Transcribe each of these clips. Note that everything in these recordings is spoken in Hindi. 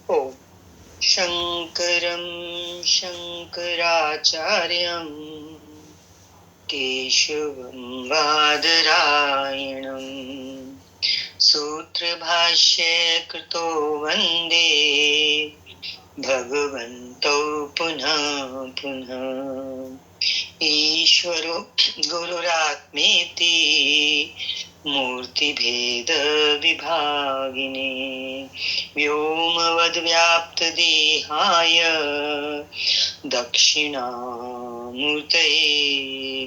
ओ शंकरं शंकराचार्यं केशवं बादरायणं सूत्रभाष्ये कृतो वन्दे भगवन्तौ पुनः पुनः। ईश्वरो गुरुरात्मेति मूर्तिभेद विभागिने व्योमवद्व्याप्तदेहाय दक्षिणामूर्तये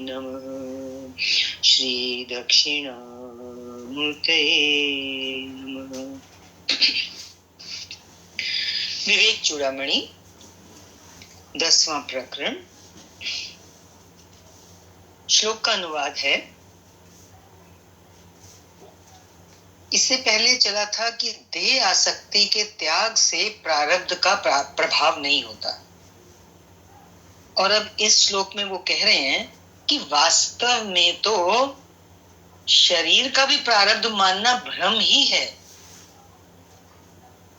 नमः। श्री दक्षिणामूर्तये नमः। विवेक चूड़ामणि 10वां प्रकरण। श्लोक का अनुवाद है। इससे पहले चला था कि देह आसक्ति के त्याग से प्रारब्ध का प्रभाव नहीं होता, और अब इस श्लोक में वो कह रहे हैं कि वास्तव में तो शरीर का भी प्रारब्ध मानना भ्रम ही है।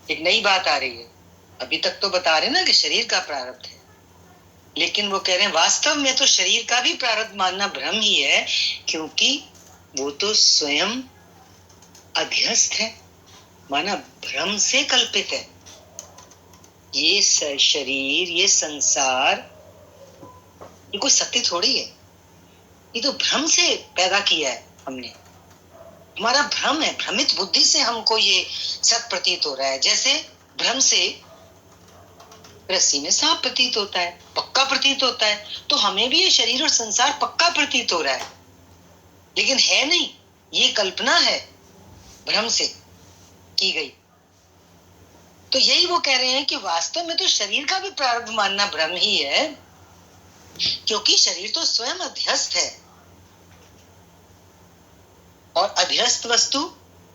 एक नई बात आ रही है। अभी तक तो बता रहे ना कि शरीर का प्रारब्ध है, लेकिन वो कह रहे हैं वास्तव में तो शरीर का भी प्रारब्ध मानना भ्रम ही है, क्योंकि वो तो स्वयं अध्यस्त है, माना भ्रम से कल्पित है। ये शरीर, ये संसार, ये कोई सत्य थोड़ी है। ये तो भ्रम से पैदा किया है हमने। हमारा भ्रम है, भ्रमित बुद्धि से हमको ये सत प्रतीत हो रहा है। जैसे भ्रम से रस्सी में सांप प्रतीत होता है, पक्का प्रतीत होता है, तो हमें भी ये शरीर और संसार पक्का प्रतीत हो रहा है, लेकिन है नहीं। ये कल्पना है, भ्रम से की गई। तो यही वो कह रहे हैं कि वास्तव में तो शरीर का भी प्रारब्ध मानना भ्रम ही है, क्योंकि शरीर तो स्वयं अध्यस्त है, और अध्यस्त वस्तु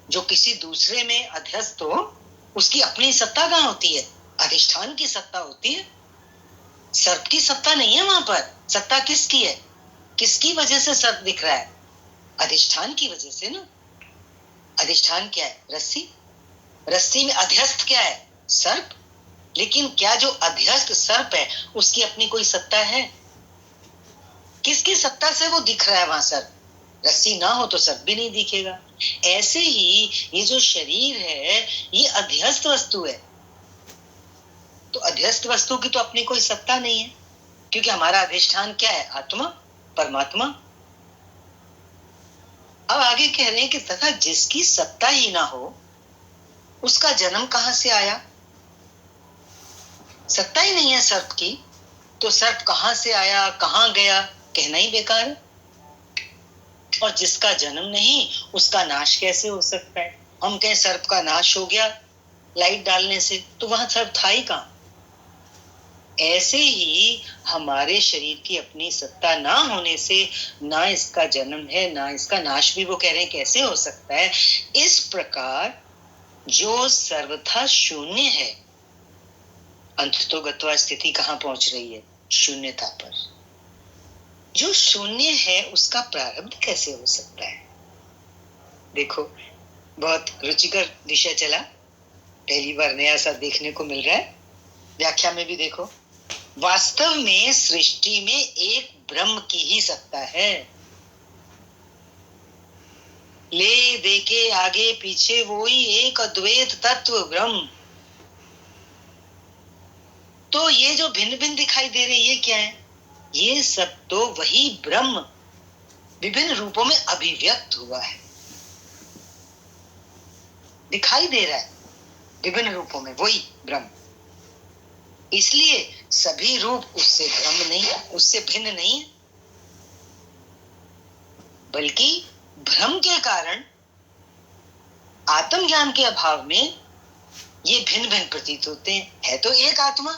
जो किसी दूसरे में अध्यस्त हो, उसकी अपनी सत्ता कहाँ होती है? अधिष्ठान की सत्ता होती है। सर्प की सत्ता नहीं है वहां पर। सत्ता किसकी है? किसकी वजह से सर्प दिख रहा है? अधिष्ठान की वजह से ना। अधिष्ठान क्या है? रस्सी। रस्सी में अध्यस्त क्या है? सर्प। लेकिन क्या जो अध्यस्त सर्प है उसकी अपनी कोई सत्ता है? किसकी सत्ता से वो दिख रहा है वहां सर्प? रस्सी ना हो तो सर्प भी नहीं दिखेगा। ऐसे ही ये जो शरीर है ये अध्यस्त वस्तु है, तो अध्यस्त वस्तु की तो अपनी कोई सत्ता नहीं है, क्योंकि हमारा अधिष्ठान क्या है? आत्मा, परमात्मा। अब आगे कह रहे हैं कि तथा जिसकी सत्ता ही ना हो उसका जन्म कहां से आया? सत्ता ही नहीं है सर्प की, तो सर्प कहां से आया, कहां गया, कहना ही बेकार है। और जिसका जन्म नहीं उसका नाश कैसे हो सकता है? हम कहें सर्प का नाश हो गया लाइट डालने से, तो वहां सर्प था ही कहां? ऐसे ही हमारे शरीर की अपनी सत्ता ना होने से ना इसका जन्म है ना इसका नाश भी वो कह रहे हैं कैसे हो सकता है। इस प्रकार जो सर्वथा शून्य है, अंततो गत्वा स्थिति कहां पहुंच रही है? शून्यता पर। जो शून्य है उसका प्रारब्ध कैसे हो सकता है? देखो, बहुत रुचिकर विषय चला, पहली बार नया सा देखने को मिल रहा है। व्याख्या में भी देखो, वास्तव में सृष्टि में एक ब्रह्म की ही सत्ता है। ले देके आगे पीछे वही एक अद्वैत तत्व ब्रह्म। तो ये जो भिन्न भिन्न दिखाई दे रही है क्या है? ये सब तो वही ब्रह्म विभिन्न रूपों में अभिव्यक्त हुआ है, दिखाई दे रहा है विभिन्न रूपों में वही ब्रह्म। इसलिए सभी रूप उससे ब्रह्म नहीं, उससे भिन्न नहीं है, बल्कि भ्रम के कारण, आत्मज्ञान के अभाव में ये भिन्न भिन्न प्रतीत होते हैं। है तो एक आत्मा,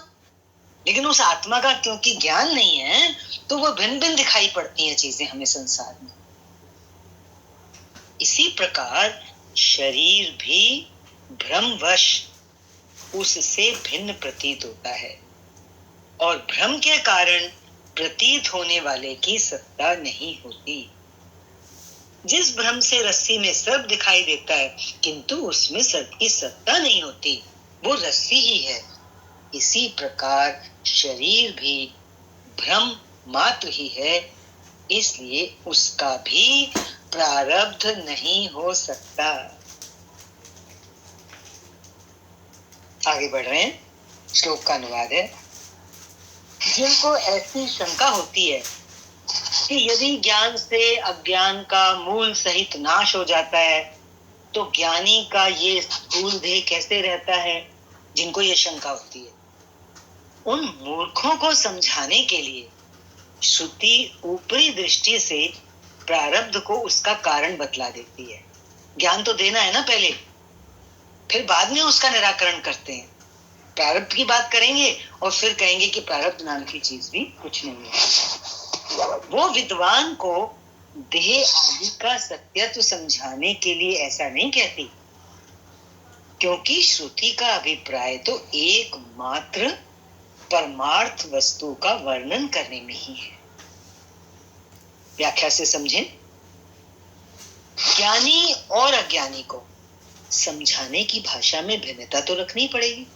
लेकिन उस आत्मा का क्योंकि ज्ञान नहीं है तो वो भिन्न भिन्न दिखाई पड़ती हैं चीजें हमें संसार में। इसी प्रकार शरीर भी भ्रमवश उससे भिन्न प्रतीत होता है, और भ्रम के कारण प्रतीत होने वाले की सत्ता नहीं होती। जिस भ्रम से रस्सी में सर्प दिखाई देता है किंतु उसमें सर्प की सत्ता नहीं होती, वो रस्सी ही है। इसी प्रकार शरीर भी भ्रम मात्र ही है, इसलिए उसका भी प्रारब्ध नहीं हो सकता। आगे बढ़ रहे हैं, श्लोक का अनुवाद है। जिनको ऐसी शंका होती है कि यदि ज्ञान से अज्ञान का मूल सहित नाश हो जाता है तो ज्ञानी का ये स्थूल देह कैसे रहता है, जिनको ये शंका होती है, उन मूर्खों को समझाने के लिए श्रुति ऊपरी दृष्टि से प्रारब्ध को उसका कारण बतला देती है। ज्ञान तो देना है ना पहले, फिर बाद में उसका निराकरण करते हैं। प्रारब्ध की बात करेंगे और फिर कहेंगे कि प्रारब्ध नाम की चीज भी कुछ नहीं है। वो विद्वान को देह आदि का सत्यत्व समझाने के लिए ऐसा नहीं कहती, क्योंकि श्रुति का अभिप्राय तो एकमात्र परमार्थ वस्तु का वर्णन करने में ही है। व्याख्या से समझें। ज्ञानी और अज्ञानी को समझाने की भाषा में भिन्नता तो रखनी पड़ेगी।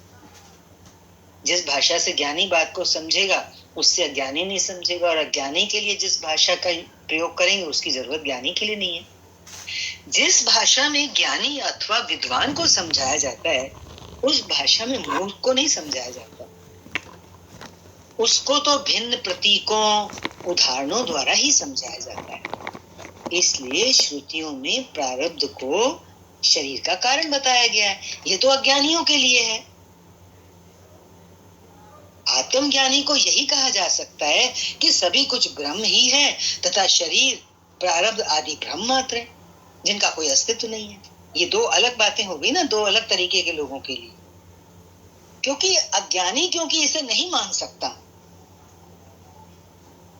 जिस भाषा से ज्ञानी बात को समझेगा उससे अज्ञानी नहीं समझेगा, और अज्ञानी के लिए जिस भाषा का प्रयोग करेंगे उसकी जरूरत ज्ञानी के लिए नहीं है। जिस भाषा में ज्ञानी अथवा विद्वान को समझाया जाता है उस भाषा में मूर्ख को नहीं समझाया जाता। उसको तो भिन्न प्रतीकों उदाहरणों द्वारा ही समझाया जाता है। इसलिए श्रुतियों में प्रारब्ध को शरीर का कारण बताया गया है। ये तो अज्ञानियों के लिए है। आत्मज्ञानी को यही कहा जा सकता है कि सभी कुछ ब्रह्म ही है तथा शरीर प्रारब्ध आदि ब्रह्म मात्र है, जिनका कोई अस्तित्व नहीं है। ये दो अलग बातें हो गई ना, दो अलग तरीके के लोगों के लिए। क्योंकि अज्ञानी क्योंकि इसे नहीं मान सकता,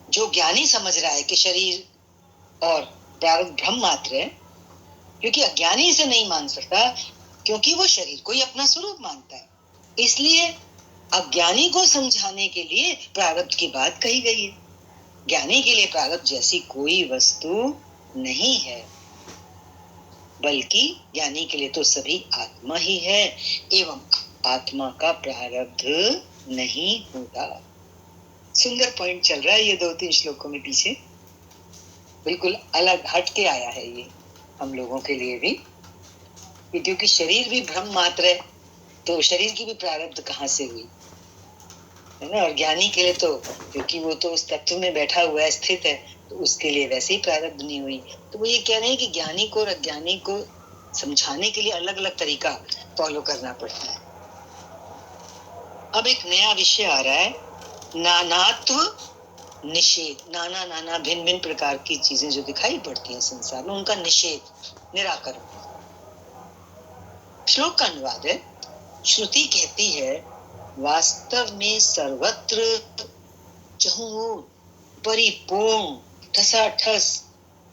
जो ज्ञानी समझ रहा है कि शरीर और प्रारब्ध ब्रह्म मात्र है, क्योंकि अज्ञानी इसे नहीं मान सकता क्योंकि वो शरीर को ही अपना स्वरूप मानता है। इसलिए अज्ञानी को समझाने के लिए प्रारब्ध की बात कही गई है। ज्ञानी के लिए प्रारब्ध जैसी कोई वस्तु नहीं है, बल्कि ज्ञानी के लिए तो सभी आत्मा ही है एवं आत्मा का प्रारब्ध नहीं होगा। सुंदर पॉइंट चल रहा है ये 2-3 श्लोकों में पीछे, बिल्कुल अलग हट के आया है ये हम लोगों के लिए भी, क्योंकि शरीर भी ब्रह्म मात्र है तो शरीर की भी प्रारब्ध कहाँ से हुई, है ना। और ज्ञानी के लिए तो क्योंकि वो तो उस तत्व में बैठा हुआ है, स्थित है, तो उसके लिए वैसे ही प्रारब्ध नहीं हुई। तो वो ये कह रहे हैं कि ज्ञानी को और अज्ञानी को समझाने के लिए अलग अलग तरीका फॉलो करना पड़ता है। अब एक नया विषय आ रहा है, नानात्व निषेध। नाना नाना भिन्न भिन्न प्रकार की चीजें जो दिखाई पड़ती हैं संसार में, उनका निषेध, निराकरण। श्लोक का अनुवाद है। श्रुति कहती है वास्तव में सर्वत्र चहुओं परिपूर्ण ठसाठस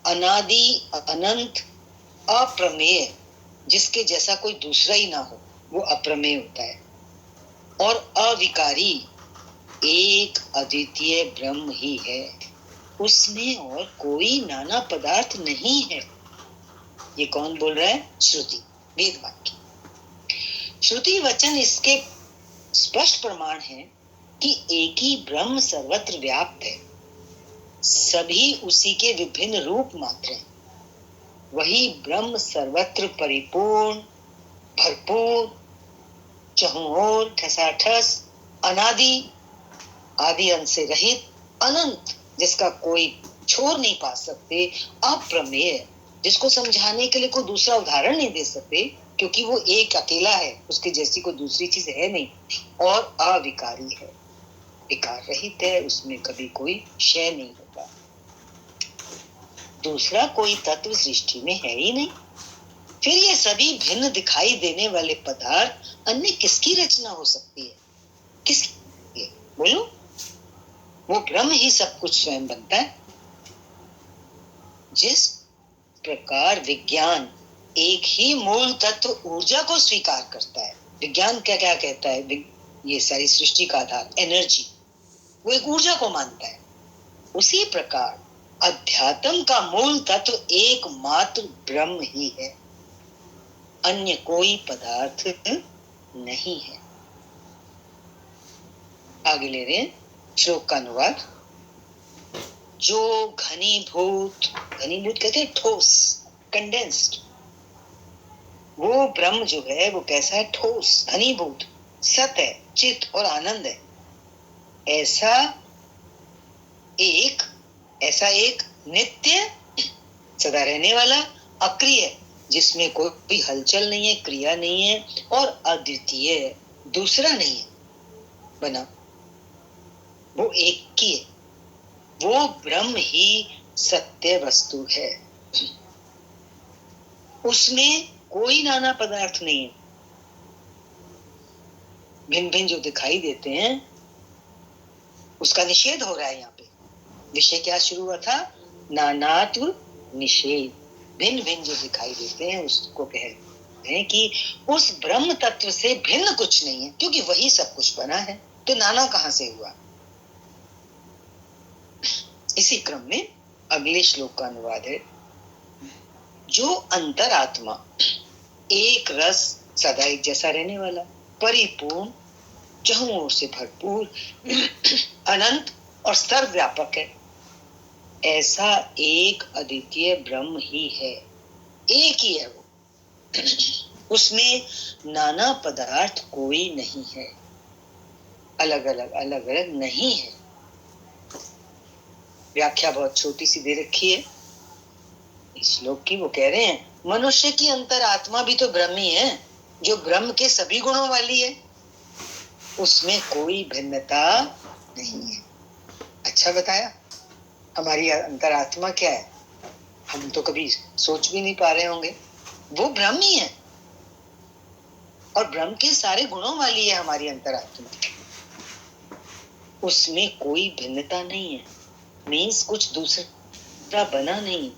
अनादि अनंत अप्रमेय, जिसके जैसा कोई दूसरा ही ना हो, वो अप्रमेय होता है, और अविकारी एक अद्वितीय ब्रह्म ही है, उसमें और कोई नाना पदार्थ नहीं है। ये कौन बोल रहा है? श्रुति, वेद वाक्य। श्रुति वचन इसके स्पष्ट प्रमाण है कि एक ही ब्रह्म सर्वत्र व्याप्त है, सभी उसी के विभिन्न रूप मात्र हैं। वही ब्रह्म सर्वत्र परिपूर्ण, भरपूर, चहुं ओर ठसाठस, अनादि, आदि अंत से रहित, अनंत, जिसका कोई छोर नहीं पा सकते, अप्रमेय, जिसको समझाने के लिए कोई दूसरा उदाहरण नहीं दे सकते, क्योंकि वो एक अकेला है, उसके जैसी कोई दूसरी चीज है नहीं, और अविकारी है, विकार रहित है, उसमें कभी कोई क्षय नहीं होता। दूसरा कोई तत्व सृष्टि में है ही नहीं। फिर ये सभी भिन्न दिखाई देने वाले पदार्थ अन्य किसकी रचना हो सकती है? किसकी? बोलो, वो ब्रह्म ही सब कुछ स्वयं बनता है। जिस प्रकार विज्ञान एक ही मूल तत्व ऊर्जा को स्वीकार करता है, विज्ञान क्या क्या कहता है, ये सारी सृष्टि का आधार एनर्जी, वो एक ऊर्जा को मानता है। उसी प्रकार अध्यात्म का मूल तत्व एकमात्र ब्रह्म ही है, अन्य कोई पदार्थ नहीं है। आगे ले रहे हैं श्लोक का अनुवाद। जो घनीभूत कहते हैं ठोस, कंडेंस्ड, वो ब्रह्म जो है वो कैसा है? ठोस, घनीभूत, सत है, चित और आनंद है। ऐसा एक नित्य, सदा रहने वाला, अक्रिय, जिसमें कोई हलचल नहीं है, क्रिया नहीं है, और अद्वितीय, दूसरा नहीं है बना, वो एक ही है। वो ब्रह्म ही सत्य वस्तु है। उसमें कोई नाना पदार्थ नहीं है। भिन्न भिन्न जो दिखाई देते हैं उसका निषेध हो रहा है यहाँ पे। विषय क्या शुरू हुआ था? नानात्व निषेध। भिन्न भिन्न जो दिखाई देते हैं उसको कह रहे हैं कि उस ब्रह्म तत्व से भिन्न कुछ नहीं है, क्योंकि वही सब कुछ बना है, तो नाना कहां से हुआ? इसी क्रम में अगले श्लोक का अनुवाद है। जो अंतरात्मा एक रस, सदा एक जैसा रहने वाला, परिपूर्ण, चहुं ओर से भरपूर, अनंत और सर्वव्यापक है, ऐसा एक अद्वितीय ब्रह्म ही है। एक ही है वो, उसमें नाना पदार्थ कोई नहीं है, अलग अलग नहीं है। व्याख्या बहुत छोटी सी दे रखी है इस श्लोक की। वो कह रहे हैं मनुष्य की अंतरात्मा भी तो ब्रह्म ही है, जो ब्रह्म के सभी गुणों वाली है, उसमें कोई भिन्नता नहीं है। अच्छा बताया। हमारी अंतरात्मा क्या है? हम तो कभी सोच भी नहीं पा रहे होंगे। वो ब्रह्म ही है, और ब्रह्म के सारे गुणों वाली है हमारी अंतरात्मा। उसमें कोई भिन्नता नहीं है, मीन्स कुछ दूसरा बना नहीं,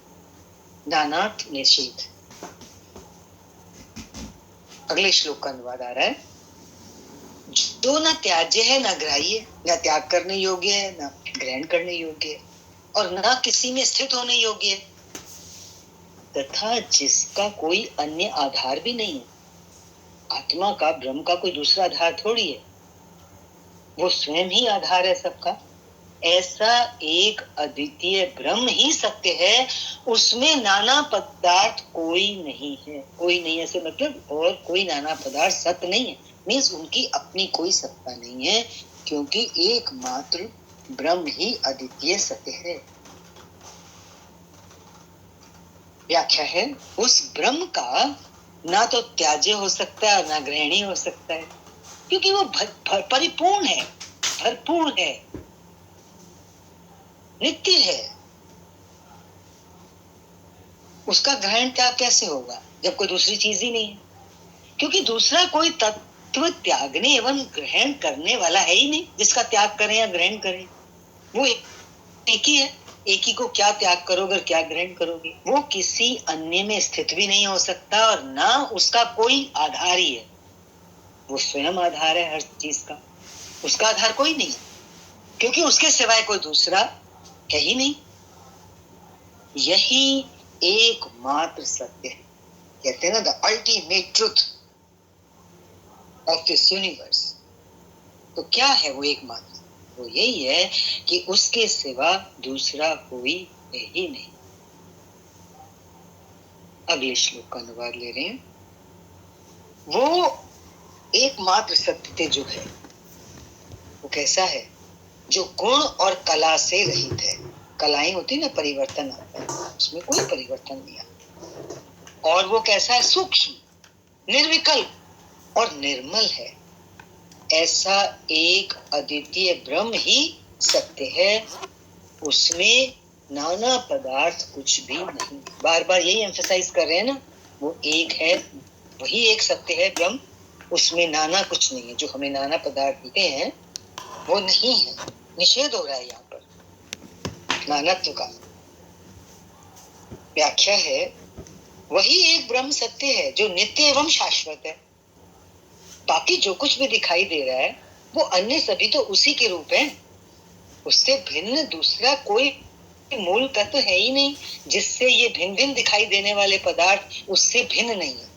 नानात निषेध। अगले श्लोक का अनुवाद आ रहा है। जो न त्याज्य है, न ग्राह्य, न त्याग करने योग्य है, न ग्रहण करने योग्य है, और न किसी में स्थित होने योग्य है, तथा जिसका कोई अन्य आधार भी नहीं है। आत्मा का, ब्रह्म का कोई दूसरा आधार थोड़ी है, वो स्वयं ही आधार है सबका। ऐसा एक अद्वितीय ब्रह्म ही सत्य है, उसमें नाना पदार्थ कोई नहीं है। कोई नहीं ऐसे मतलब, और कोई नाना पदार्थ सत्य नहीं है, मीन्स उनकी अपनी कोई सत्ता नहीं है, क्योंकि एकमात्र ब्रह्म ही अद्वितीय सत्य है। व्याख्या है, उस ब्रह्म का ना तो त्याज्य हो सकता है, ना ग्रहणीय हो सकता है, क्योंकि वो परिपूर्ण है, भरपूर है, नित्य है। उसका ग्रहण त्याग कैसे होगा जब कोई दूसरी चीज ही नहीं है? क्योंकि दूसरा कोई तत्व त्यागने एवं ग्रहण करने वाला है ही नहीं, जिसका त्याग करें या ग्रहण करें। वो एक ही है। एक ही को क्या त्याग करोगे और क्या ग्रहण करोगे? वो किसी अन्य में स्थित भी नहीं हो सकता, और ना उसका कोई आधार ही है। वो स्वयं आधार है हर चीज का, उसका आधार कोई नहीं है, क्योंकि उसके सिवाय कोई दूसरा है ही नहीं। यही एकमात्र सत्य है, कहते हैं ना, the ultimate truth of this universe. तो क्या है वो एकमात्र? वो यही है कि उसके सिवा दूसरा कोई है ही नहीं। अगले श्लोक का अनुवाद ले रहे हैं। वो एकमात्र सत्य जो है वो कैसा है? जो गुण और कला से रहित है। कलाएं होती ना, परिवर्तन आता है, उसमें कोई परिवर्तन नहीं आता। और वो कैसा है? सूक्ष्म, निर्विकल्प और निर्मल है। ऐसा एक अद्वितीय ब्रह्म ही सत्य है, उसमें नाना पदार्थ कुछ भी नहीं। बार बार यही एम्फसाइज कर रहे हैं ना, वो एक है, वही एक सत्य है ब्रह्म, उसमें नाना कुछ नहीं है। जो हमें नाना पदार्थ दिखे हैं वो नहीं है। निषेध हो रहा है यहाँ पर नानत्व का। व्याख्या है, वही एक ब्रह्म सत्य है जो नित्य एवं शाश्वत है। बाकी जो कुछ भी दिखाई दे रहा है वो अन्य सभी तो उसी के रूप हैं। उससे भिन्न दूसरा कोई मूल तत्व है ही नहीं, जिससे ये भिन्न भिन्न दिखाई देने वाले पदार्थ उससे भिन्न नहीं है।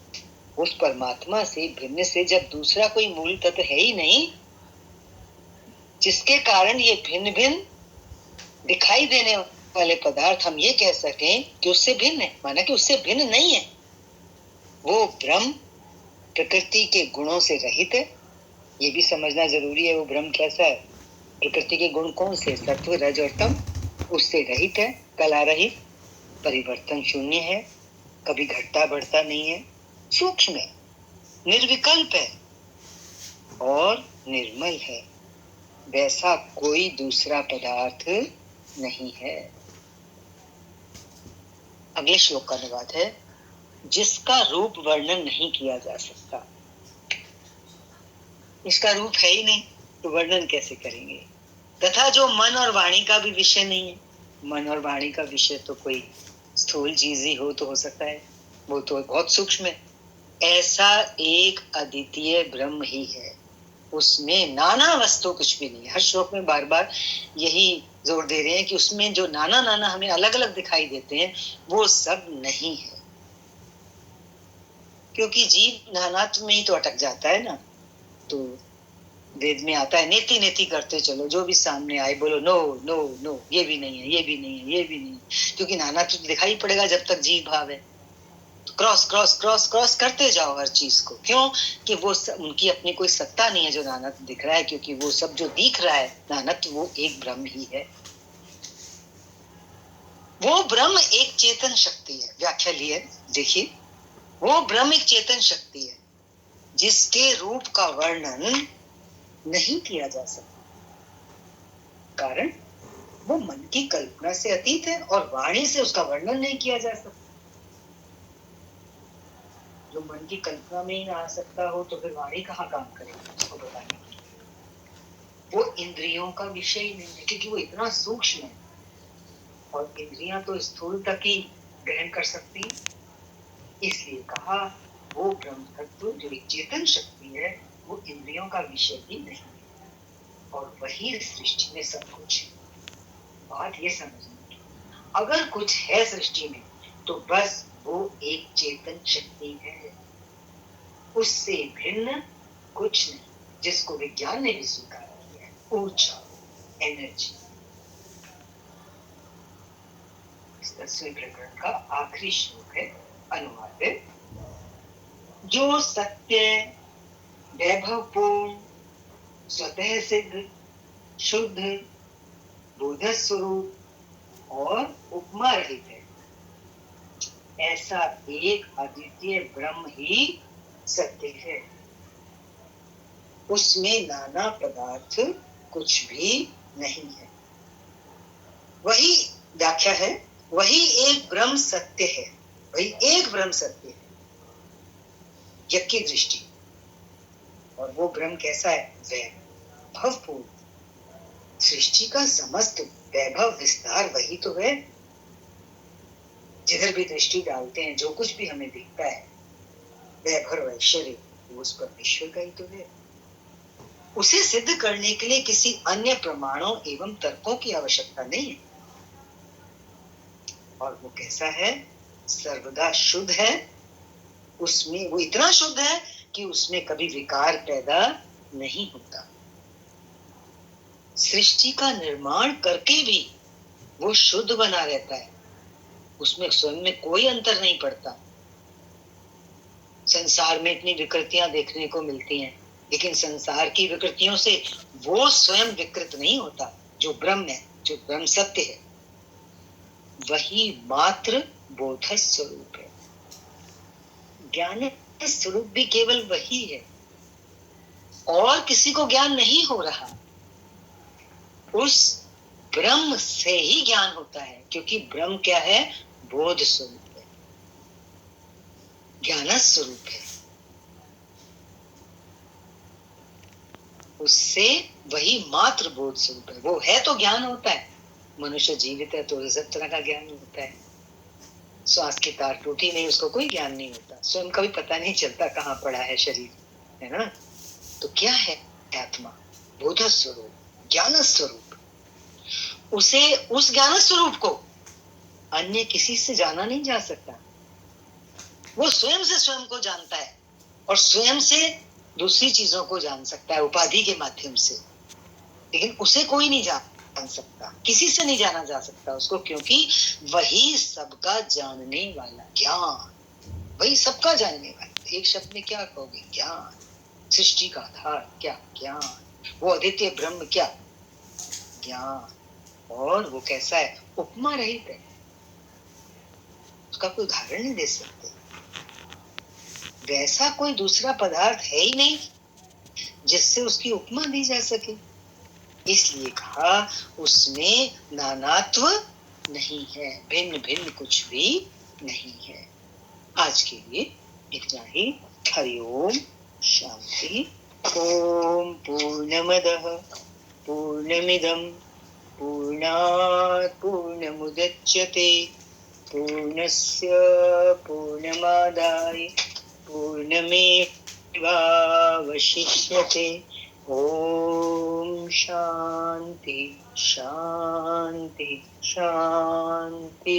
उस परमात्मा से भिन्न से जब दूसरा कोई मूल तत्व है ही नहीं, जिसके कारण ये भिन्न भिन्न दिखाई देने वाले पदार्थ हम ये कह सकें कि उससे भिन्न है, माना कि उससे भिन्न नहीं है। वो ब्रह्म प्रकृति के गुणों से रहित है, ये भी समझना जरूरी है। वो ब्रह्म कैसा है? प्रकृति के गुण कौन से? सत्व, रज और तम। उससे रहित है, कला रहित, परिवर्तन शून्य है, कभी घटता बढ़ता नहीं है, सूक्ष्म है, निर्विकल्प है और निर्मल है। वैसा कोई दूसरा पदार्थ नहीं है। अगले श्लोक का अनुवाद है, जिसका रूप वर्णन नहीं किया जा सकता। इसका रूप है ही नहीं तो वर्णन कैसे करेंगे? तथा जो मन और वाणी का भी विषय नहीं है। मन और वाणी का विषय तो कोई स्थूल चीज ही हो तो हो सकता है, वो तो बहुत सूक्ष्म है। ऐसा एक अद्वितीय ब्रह्म ही है, उसमें नाना वस्तु कुछ भी नहीं है। हर श्लोक में बार बार यही जोर दे रहे हैं कि उसमें जो नाना नाना हमें अलग अलग दिखाई देते हैं वो सब नहीं है, क्योंकि जीव नानात्व में ही तो अटक जाता है ना। तो वेद में आता है, नेति नेति करते चलो, जो भी सामने आए बोलो नो नो नो, ये भी नहीं है, ये भी नहीं है, ये भी नहीं है, क्योंकि नानात्व दिखाई पड़ेगा जब तक जीव भाव है। तो क्रॉस क्रॉस क्रॉस क्रॉस करते जाओ हर चीज को। क्यों? कि वो उनकी अपनी कोई सत्ता नहीं है जो नानत्व दिख रहा है, क्योंकि वो सब जो दिख रहा है नानत्व वो एक ब्रह्म ही है। वो ब्रह्म एक चेतन शक्ति है। व्याख्या लिए देखिए, वो ब्रह्म एक चेतन शक्ति है जिसके रूप का वर्णन नहीं किया जा सकता। कारण वो मन की कल्पना से अतीत है और वाणी से उसका वर्णन नहीं किया जा सकता। जो मन की कल्पना में ही ना आ सकता हो तो फिर वाणी कहाँ काम करेगी उसको बताने के लिए? वो इंद्रियों का विषय ही नहीं है, क्योंकि वो इतना सूक्ष्म है और इंद्रियां तो स्थूल तक ही ग्रहण कर सकती। इसलिए कहा वो ब्रह्म तत्व जो एक चेतन शक्ति है वो इंद्रियों का विषय ही नहीं है और वही सृष्टि में सब कुछ है। बात ये समझना की अगर कुछ है सृष्टि में तो बस वो एक चेतन शक्ति है, उससे भिन्न कुछ नहीं, जिसको विज्ञान ने भी स्वीकार किया है। ऊर्जा, एनर्जी। इस 10वें प्रकरण का आखिरी श्लोक है, अनुवाद है, जो सत्य, वैभवपूर्ण, स्वतः सिद्ध, शुद्ध, बोध स्वरूप और उपमा रहित है, ऐसा एक अद्वितीय ब्रह्म ही सत्य है। उसमें नाना पदार्थ कुछ भी नहीं है। वही व्याख्या है, वही एक ब्रह्म सत्य है, वही एक ब्रह्म सत्य है यज्ञ की दृष्टि। और वो ब्रह्म कैसा है? वैभवपूर्ण, सृष्टि का समस्त वैभव विस्तार वही तो है। जिधर भी दृष्टि डालते हैं जो कुछ भी हमें दिखता है वैभव ऐश्वर्य, वो उस परमेश्वर का ही तो है। उसे सिद्ध करने के लिए किसी अन्य प्रमाणों एवं तर्कों की आवश्यकता नहीं है। और वो कैसा है? सर्वदा शुद्ध है, उसमें वो इतना शुद्ध है कि उसमें कभी विकार पैदा नहीं होता। सृष्टि का निर्माण करके भी वो शुद्ध बना रहता है, उसमें स्वयं में कोई अंतर नहीं पड़ता। संसार में इतनी विकृतियां देखने को मिलती हैं, लेकिन संसार की विकृतियों से वो स्वयं विकृत नहीं होता। जो ब्रह्म है, जो ब्रह्म सत्य है, वही मात्र बोध स्वरूप है। ज्ञान स्वरूप भी केवल वही है और किसी को ज्ञान नहीं हो रहा। उस ब्रह्म से ही ज्ञान होता है, क्योंकि ब्रह्म क्या है? बोध स्वरूप है, ज्ञान स्वरूप है। उससे वही मात्र बोध स्वरूप है। वो है तो ज्ञान होता है। मनुष्य जीवित है तो सब तरह का ज्ञान होता है। श्वास की तार टूटी नहीं, उसको कोई ज्ञान नहीं होता। स्वयं का भी पता नहीं चलता कहाँ पड़ा है शरीर, है ना? तो क्या है आत्मा? बोध स्वरूप, ज्ञान स्वरूप। उसे, उस ज्ञान स्वरूप को अन्य किसी से जाना नहीं जा सकता। वो स्वयं से स्वयं को जानता है। और स्वयं से दूसरी चीजों को जान सकता है उपाधि के माध्यम से, लेकिन उसे कोई नहीं जान सकता, किसी से नहीं जाना जा सकता उसको, क्योंकि वही सबका जानने वाला ज्ञान, वही सबका जानने वाला। एक शब्द में क्या कहोगे? ज्ञान। सृष्टि का आधार क्या? ज्ञान। वो अद्वितीय ब्रह्म क्या? ज्ञान। और वो कैसा है? उपमा रहित है, उसका कोई उदाहरण नहीं दे सकते, वैसा कोई दूसरा पदार्थ है ही नहीं जिससे उसकी उपमा दी जा सके। इसलिए कहा उसमें नानात्व नहीं है, भिन्न भिन्न कुछ भी नहीं है। आज के लिए इतना ही। हरि ओम, शांति। ओम पूर्णमदः पूर्णमिदं पूर्णात् पूर्णमुदच्यते पूर्णस्य पूर्णमादाय पूर्णमेवावशिष्यते। ओम शांति शांति शांति।